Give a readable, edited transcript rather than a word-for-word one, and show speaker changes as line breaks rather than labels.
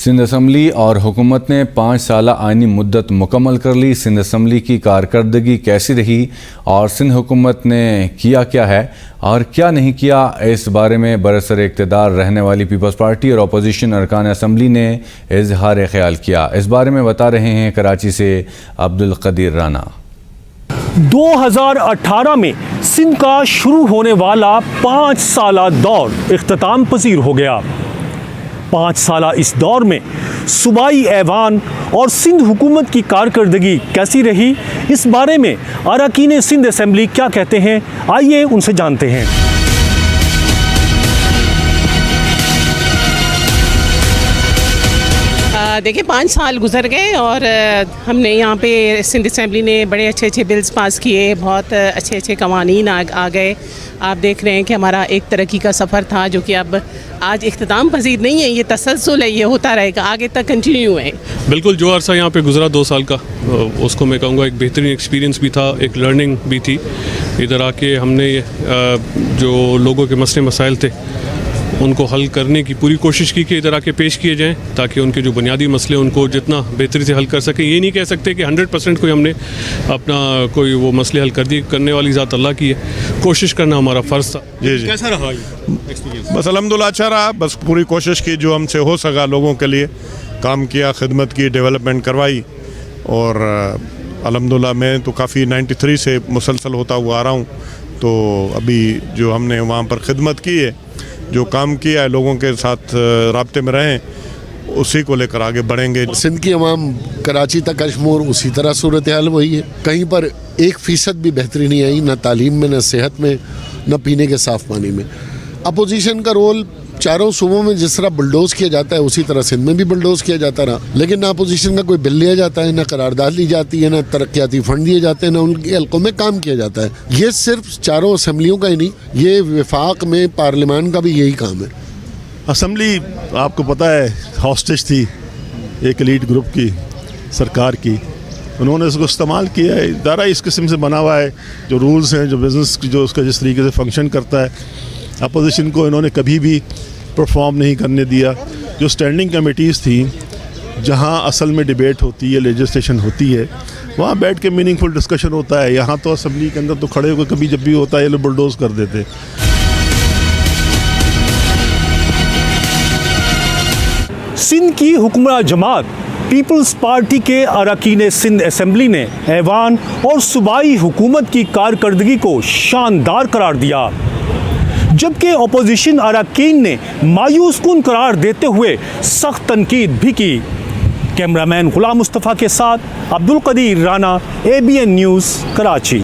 Sindh assembly और हुकूमत ने 5 साला आइनी मुद्दत मुकम्मल कर ली। सिंध असम्बली की कारकर्दगी कैसी रही और सिंध हुकूमत ने किया क्या है और क्या नहीं किया, इस बारे में बरसर इक़्तिदार रहने वाली पीपल्स पार्टी और अपोजिशन अरकान असम्बली ने इजहार ख्याल किया। इस बारे में बता रहे हैं कराची से अब्दुल कदीर राना।
2018 में सिंध का शुरू होने वाला 5 साला दौर इख्तिताम पजीर हो गया। 5 साला इस दौर में सूबाई ऐवान और सिंध हुकूमत की कारकर्दगी कैसी रही, इस बारे में अरकान सिंध असम्बली क्या कहते हैं, आइए उनसे जानते हैं।
देखिए 5 साल गुजर गए और हमने यहाँ पे सिंध असम्बली ने बड़े अच्छे अच्छे बिल्स पास किए, बहुत अच्छे अच्छे कवानीन आ गए। आप देख रहे हैं कि हमारा एक तरक्की का सफ़र था जो कि अब आज इख्तिताम पजीर नहीं है, ये तसलसल है, ये होता रहेगा, आगे तक कंटिन्यू है।
बिल्कुल, जो अरसा यहाँ पे गुजरा 2 साल का, उसको मैं कहूँगा एक बेहतरीन एक्सपीरियंस भी था, एक लर्निंग भी थी। इधर आके हमने जो लोगों के मसले मसाइल थे उनको हल करने की पूरी कोशिश की कि इधर आके पेश किए जाएं ताकि उनके जो बुनियादी मसले उनको जितना बेहतरी से हल कर सकें। ये नहीं कह सकते कि 100% कोई हमने अपना कोई वो मसले हल कर दिए, करने वाली ज़ात अल्लाह की है, कोशिश करना हमारा फ़र्ज़ था।
जी जी,
कैसा रहा एक्सपीरियंस?
बस अल्हम्दुलिल्लाह अच्छा रहा। बस पूरी कोशिश की जो हमसे हो सका, लोगों के लिए काम किया, खिदमत की, डेवलपमेंट करवाई। और अल्हम्दुलिल्लाह मैं तो काफ़ी 93 से मुसलसल होता हुआ आ रहा हूँ, तो अभी जो हमने वहाँ पर खिदमत की है, जो काम किया है, लोगों के साथ राब्ते में रहें, उसी को लेकर आगे बढ़ेंगे।
सिंध की अवाम कराची तक अशमोर उसी तरह सूरत हाल वही है, कहीं पर 1% भी बेहतरी नहीं आई, न तालीम में, न सेहत में, न पीने के साफ़ पानी में। अपोजिशन का रोल चारों सूबों में जिस तरह बुलडोज किया जाता है उसी तरह सिंध में भी बुलडोज किया जाता रहा, लेकिन ना अपोजिशन का कोई बिल लिया जाता है, ना करारदाद ली जाती है, ना तरक्याती फंड दिए जाते हैं, ना उनके हल्कों में काम किया जाता है। ये सिर्फ चारों असम्बलियों का ही नहीं, ये विफाक में पार्लियामान का भी यही काम है।
असम्बली आपको पता है हॉस्टेज थी एक एलीट ग्रुप की, सरकार की, उन्होंने इसको इस्तेमाल किया है। इदारा इस किस्म से बना हुआ है, जो रूल्स हैं, जो बिज़नेस जो उसका जिस तरीके से फंक्शन करता है, अपोजिशन को इन्होंने कभी भी परफॉर्म नहीं करने दिया। जो स्टैंडिंग कमेटीज़ थी जहां असल में डिबेट होती है, लेजिस्लेशन होती है, वहां बैठ के मीनिंगफुल डिस्कशन होता है। यहाँ तो असम्बली के अंदर तो खड़े होकर कभी जब भी होता है ये लोग बुलडोज कर देते।
सिंध की हुक्मरान जमात पीपल्स पार्टी के अरकान सिंध असम्बली ने ऐवान और सूबाई हुकूमत की कारकर्दगी को शानदार करार दिया, जबकि अपोजिशन अरकान ने मायूस कुन करार देते हुए सख्त तनकीद भी की। कैमरामैन गुलाम मुस्तफ़ा के साथ अब्दुल कदीर राना, ABN न्यूज़, कराची।